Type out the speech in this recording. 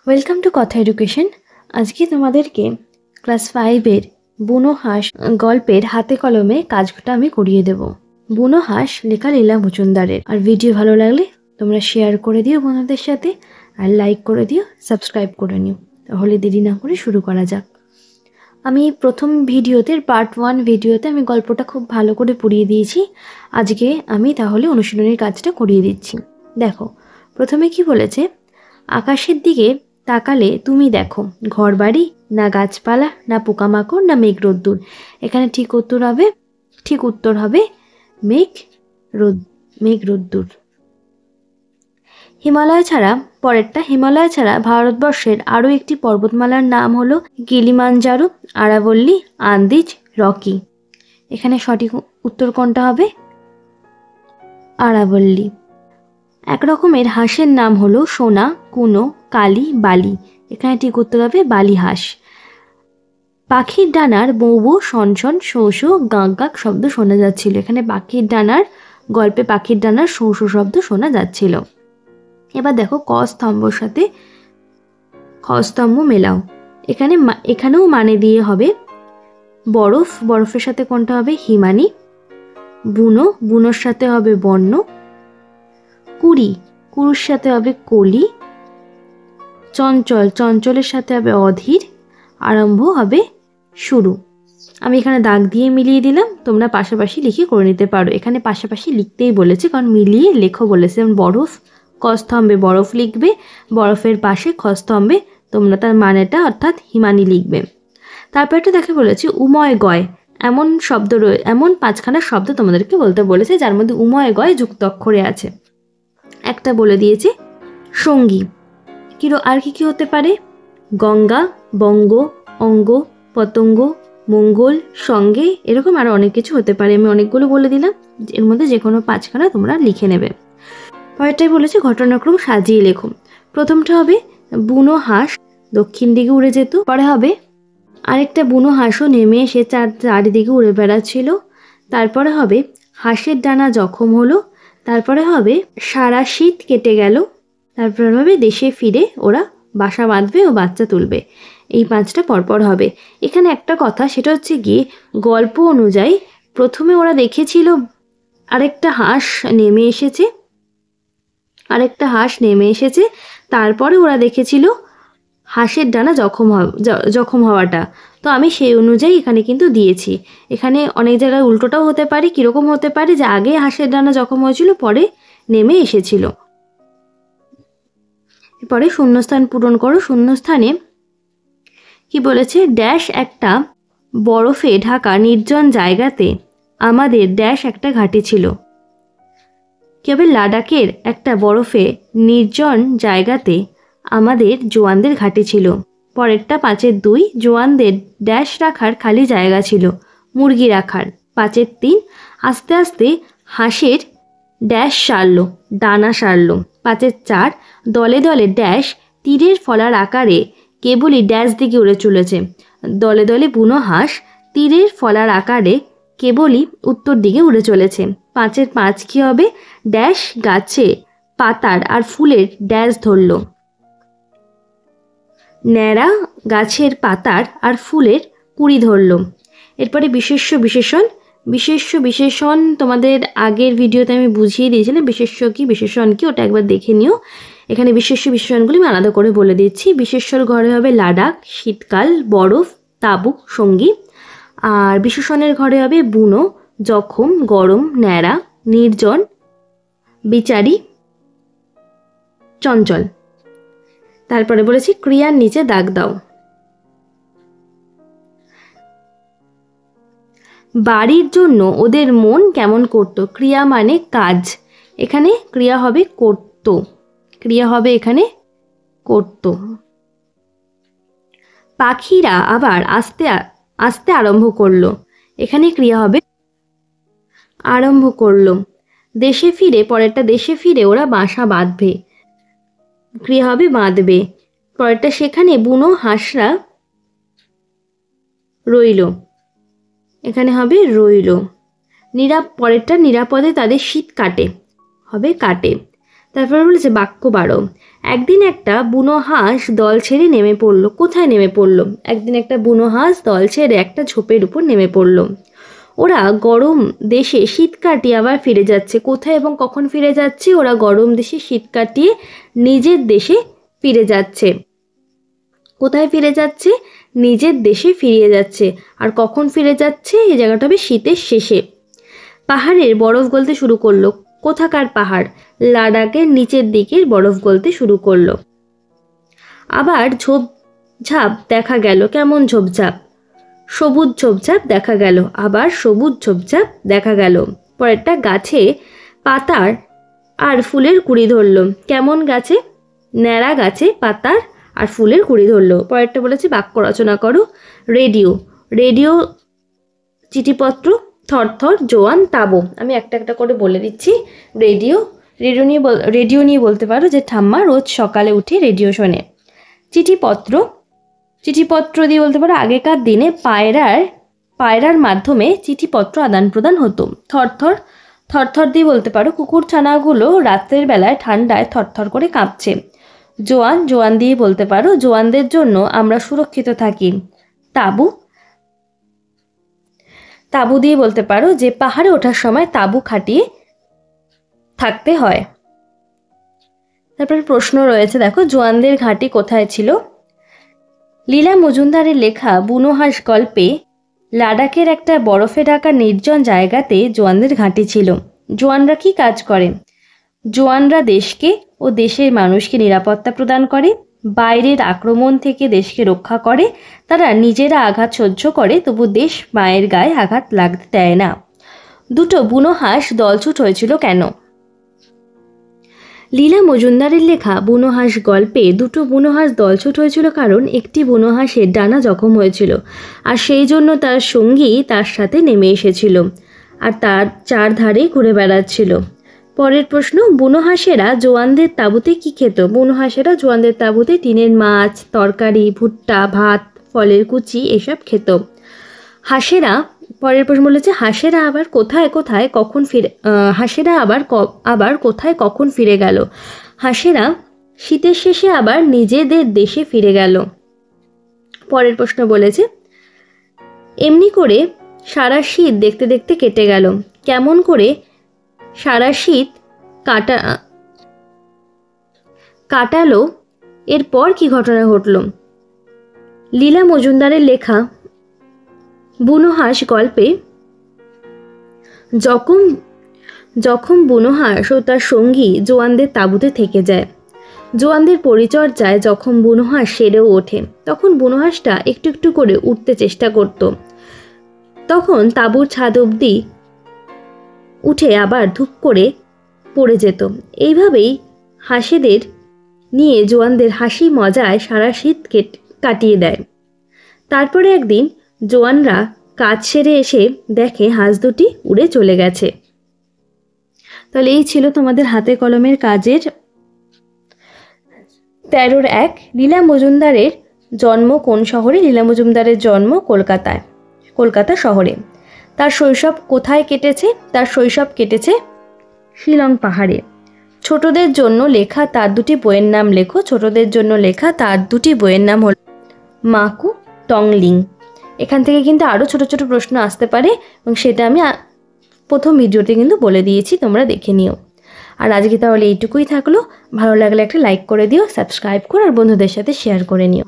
Welcome to কথা education. আজকে তোমাদেরকে ক্লাস 5-এর বুনো হাঁস গল্পের হাতে কলমে কাজটা আমি করিয়ে দেব। বুনো হাঁস লেখা লীলা মজুমদারের। আর ভিডিও ভালো লাগলে তোমরা শেয়ার করে দিও বন্ধুদের সাথে, আর লাইক করে দিও, সাবস্ক্রাইব করে নিও। তাহলে দেরি না করে শুরু করা যাক। আমি প্রথম ভিডিওতে পার্ট 1 ভিডিওতে আমি গল্পটা খুব ভালো করে পড়িয়ে দিয়েছি। আজকে আমি তাহলে অনুশীলনের কাজটা করিয়ে দিচ্ছি। দেখো, প্রথমে কি বলেছে, আকাশের দিকে তাকালে তুমি দেখো ঘরবাড়ি না গাছপালা না পোকামাকড় না মেঘ রোদ্দুর। এখানে ঠিক উত্তর হবে মেঘ রোদ্দুর। হিমালয় ছাড়া ভারতবর্ষের আরও একটি পর্বতমালার নাম হলো কিলিমাঞ্জারো, আরাবল্লী, আন্দিজ, রকি। এখানে সঠিক উত্তর কোনটা হবে? আরাবল্লী। এক রকমের হাঁসের নাম হলো সোনা, কুনো, কালি, বালি। এখানে ঠিক উত্তর হবে বালি হাঁস। পাখির ডানার বৌ বৌ, শনশন, শো শো, গাঁক গাঁক শব্দ শোনা যাচ্ছিল। এখানে গল্পে পাখির ডানার শো শো শব্দ শোনা যাচ্ছিল। এবার দেখো, ক স্তম্ভর সাথে খ স্তম্ভ মেলাও। এখানেও মানে দিয়ে হবে বরফ, বরফের সাথে কোনটা হবে? হিমানি। বুনোর সাথে হবে বন্য। কুরুর সাথে হবে কলি। চঞ্চলের সাথে হবে অধীর। আরম্ভ হবে শুরু। আমি এখানে দাগ দিয়ে মিলিয়ে দিলাম, তোমরা পাশাপাশি লিখে করে নিতে পারো। এখানে পাশাপাশি লিখতেই বলেছে, কারণ মিলিয়ে লেখো বলেছে। যেমন বরফ, ক স্তম্ভে বরফ লিখবে, বরফের পাশে খ স্তম্ভে তোমরা তার মানেটা অর্থাৎ হিমানি লিখবে। তারপর একটা দেখে বলেছে উময় গয়, এমন 5খানা শব্দ তোমাদেরকে বলতে বলেছে, যার মধ্যে উময় গয় যুক্ত অক্ষরে আছে। একটা বলে দিয়েছে সঙ্গী। আর কি হতে পারে? গঙ্গা, বঙ্গ, অঙ্গ, পতঙ্গ, মঙ্গল, সঙ্গে, এরকম আরো অনেক কিছু হতে পারে। আমি অনেকগুলো বলে দিলাম, এর মধ্যে যে কোনো 5খানা তোমরা লিখে নেবে। পরেরটাই বলেছে ঘটনাক্রম সাজিয়ে লেখো। প্রথমটা হবে বুনো হাঁস দক্ষিণ দিকে উড়ে যেত। পরে হবে আরেকটা বুনো হাঁসও নেমে এসে চারিদিকে উড়ে বেড়াচ্ছিল। তারপরে হবে হাঁসের ডানা জখম হলো। তারপরে হবে সারা শীত কেটে গেল। তারপরে হবে দেশে ফিরে ওরা বাসা বাঁধবে ও বাচ্চা তুলবে। এই 5টা পরপর হবে। এখানে একটা কথা, সেটা হচ্ছে গিয়ে গল্প অনুযায়ী প্রথমে ওরা দেখেছিল আরেকটা হাঁস নেমে এসেছে, তারপরে ওরা দেখেছিল হাঁসের ডানা জখম হওয়াটা। তো আমি সেই অনুযায়ী এখানে কিন্তু দিয়েছি। এখানে অনেক জায়গায় উল্টোটাও হতে পারে। কীরকম হতে পারে? যে আগে হাঁসের ডানা জখম হয়েছিল, পরে নেমে এসেছিল। এরপরে শূন্যস্থান পূরণ করো। শূন্যস্থানে কি বলেছে? ড্যাশ একটা বরফে ঢাকা নির্জন জায়গাতে আমাদের ড্যাশ একটা ঘাঁটি ছিল। কি হবে? লাদাখের একটা বরফে নির্জন জায়গাতে আমাদের জোয়ানদের ঘাঁটি ছিল। পরেরটা 5-এর 2, জোয়ানদের ড্যাশ রাখার খালি জায়গা ছিল, মুরগি রাখার। 5-এর 3, আস্তে আস্তে হাঁসের ড্যাশ ডানা সারল। 5-এর 4, দলে দলে ড্যাশ তীরের ফলার আকারে কেবলই ড্যাশ দিকে উড়ে চলেছে। দলে দলে বুনো হাঁস তীরের ফলার আকারে কেবলই উত্তর দিকে উড়ে চলেছে। 5-এর 5 কি হবে? ড্যাশ গাছে পাতার আর ফুলের ড্যাশ ধরল। ন্যাড়া গাছের পাতার আর ফুলের কুড়ি ধরল। এরপরে বিশেষ্য বিশেষণ তোমাদের আগের ভিডিওতে আমি বুঝিয়ে দিয়েছিলাম বিশেষ্য কি বিশেষণ কি, ওটা একবার দেখে নিও। এখানে বিশেষণগুলি আমি আলাদা করে বলে দিচ্ছি। বিশেষ্যর ঘরে হবে লাদাখ, শীতকাল, বরফ, তাবু, সঙ্গী। আর বিশেষণের ঘরে হবে বুনো, জখম, গরম, ন্যাড়া, নির্জন, বিচারী, চঞ্চল। তারপরে বলেছি ক্রিয়ার নিচে দাগ দাও। বাড়ির জন্য ওদের মন কেমন করত। ক্রিয়া মানে কাজ, এখানে ক্রিয়া হবে করত। পাখিরা আবার আস্তে আস্তে আরম্ভ করলো। এখানে ক্রিয়া হবে আরম্ভ করলো। দেশে ফিরে ওরা বাসা বাঁধবে। ক্রিয়া হবে বাঁধবে। পরেরটা সেখানে বুনো হাঁসরা রইল। এখানে হবে রইল। পরেরটা নিরাপদে তাদের শীত কাটে, হবে কাটে। তারপরে বলেছে বাক্য বাড়ো। একদিন একটা বুনো হাঁস দল ছেড়ে নেমে পড়ল। কোথায় নেমে পড়ল? একদিন একটা বুনো হাঁস দল ছেড়ে একটা ঝোপের উপর নেমে পড়ল। ওরা গরম দেশে শীত কাটিয়ে আবার ফিরে যাচ্ছে। কোথায় এবং কখন ফিরে যাচ্ছে? ওরা গরম দেশে শীত কাটিয়ে নিজের দেশে ফিরে যাচ্ছে। কোথায় ফিরে যাচ্ছে? নিজের দেশে ফিরে যাচ্ছে। আর কখন ফিরে যাচ্ছে? এই জায়গাটা হবে শীতের শেষে। পাহাড়ের বরফ গলতে শুরু করলো। কোথাকার পাহাড়? লাদাখের নিচের দিকের বরফ গলতে শুরু করলো। আবার ঝোপঝাপ দেখা গেল। কেমন ঝোপঝাপ? সবুজ ঝোপঝাপ দেখা গেল। আবার সবুজ ঝোপঝাপ দেখা গেল। পরেরটা, গাছে পাতার আর ফুলের কুড়ি ধরলো। কেমন গাছে? ন্যাড়া গাছে পাতার আর ফুলের কুড়ি ধরলো। পরেরটা বলেছে বাক্য রচনা করো। রেডিও, রেডিও চিঠিপত্র, থরথর, জোয়ান, তাবু। আমি একটা একটা করে বলে দিচ্ছি। রেডিও, রেডিও নিয়ে বলতে পারো যে ঠাম্মা রোজ সকালে উঠে রেডিও শোনে। চিঠিপত্র, চিঠিপত্র দিয়ে বলতে পারো আগেকার দিনে পায়রার মাধ্যমে চিঠিপত্র আদান প্রদান হতো। থরথর, থরথর দিয়ে বলতে পারো কুকুরছানাগুলো রাত্রের বেলায় ঠান্ডায় থরথর করে কাঁপছে। জোয়ান, জোয়ান দিয়ে বলতে পারো জোয়ানদের জন্য আমরা সুরক্ষিত থাকি। তাবু, তাবু দিয়ে বলতে পারো যে পাহাড়ে ওঠার সময় তাবু খাটিয়ে থাকতে হয়। তারপরে প্রশ্ন রয়েছে, দেখো, জোয়ানদের ঘাঁটি কোথায় ছিল? লীলা মজুমদারের লেখা বুনো হাঁস গল্পে লাদাখের একটা বরফে ঢাকা নির্জন জায়গাতে জোয়ানদের ঘাঁটি ছিল। জোয়ানরা কি কাজ করে? জোয়ানরা দেশকে ও দেশের মানুষকে নিরাপত্তা প্রদান করে, বাইরের আক্রমণ থেকে দেশকে রক্ষা করে। তারা নিজেরা আঘাত সহ্য করে, তবু দেশ মায়ের গায়ে আঘাত লাগতে দেয় না। দুটো বুনো হাঁস দলছুট হয়েছিল কেন? লীলা মজুমদারের লেখা বুনো হাঁস গল্পে দুটো বুনো হাঁস দলছুট হয়েছিল কারণ একটি বুনো হাঁসের ডানা জখম হয়েছিল, আর সেই জন্য তার সঙ্গী তার সাথে নেমে এসেছিল আর তার চারধারে ঘুরে বেড়াচ্ছিল। পরের প্রশ্ন, বুনো হাঁসেরা জোয়ানদের তাঁবুতে কি খেত? বুনো হাঁসেরা জোয়ানদের তাঁবুতে টিনের মাছ, তরকারি, ভুট্টা, ভাত, ফলের কুচি এসব খেত। হাঁসেরা, পরের প্রশ্ন বলেছে হাঁসেরা আবার কোথায় কোথায় কখন ফিরে হাঁসেরা আবার কোথায় কখন ফিরে গেল? হাঁসেরা শীতের শেষে আবার নিজেদের দেশে ফিরে গেল। পরের প্রশ্ন বলেছে এমনি করে সারা শীত দেখতে দেখতে কেটে গেল। কেমন করে সারা শীত কাটালো? এরপর কি ঘটনা ঘটল? লীলা মজুমদারের লেখা বুনো হাঁস গল্পে যখন বুনো হাঁস ও তার সঙ্গী জোয়ানদের তাঁবুতে থেকে যায়, জোয়ানদের পরিচর্যায় যখন বুনো হাঁস সেরেও ওঠে, তখন বুনো হাঁসটা একটু একটু করে উঠতে চেষ্টা করত। তখন তাঁবুর ছাদ অবধি উঠে আবার ধূপ করে পড়ে যেত। এইভাবেই হাঁসেদের নিয়ে জোয়ানদের হাসি মজায় সারা শীত কাটিয়ে দেয়। তারপরে একদিন জোয়ানরা কাজ সেরে এসে দেখে হাঁস দুটি উড়ে চলে গেছে। তাহলে এই ছিল তোমাদের হাতে কলমের কাজের 13-1। লীলা মজুমদারের জন্ম কোন শহরে? লীলা মজুমদারের জন্ম কলকাতায়, কলকাতা শহরে। তার শৈশব কোথায় কেটেছে? তার শৈশব কেটেছে শিলং পাহাড়ে। ছোটদের জন্য লেখা তার দুটি বইয়ের নাম লেখো। ছোটদের জন্য লেখা তার দুটি বইয়ের নাম হল মাকু টংলিং। এখান থেকে কিন্তু আরও ছোট ছোট প্রশ্ন আসতে পারে এবং সেটা আমি প্রথম ভিডিওতে কিন্তু বলে দিয়েছি, তোমরা দেখে নিও। আর আজকে তাহলে এইটুকুই থাকলো। ভালো লাগলে একটা লাইক করে দিও, সাবস্ক্রাইব করো আর বন্ধুদের সাথে শেয়ার করে নিও।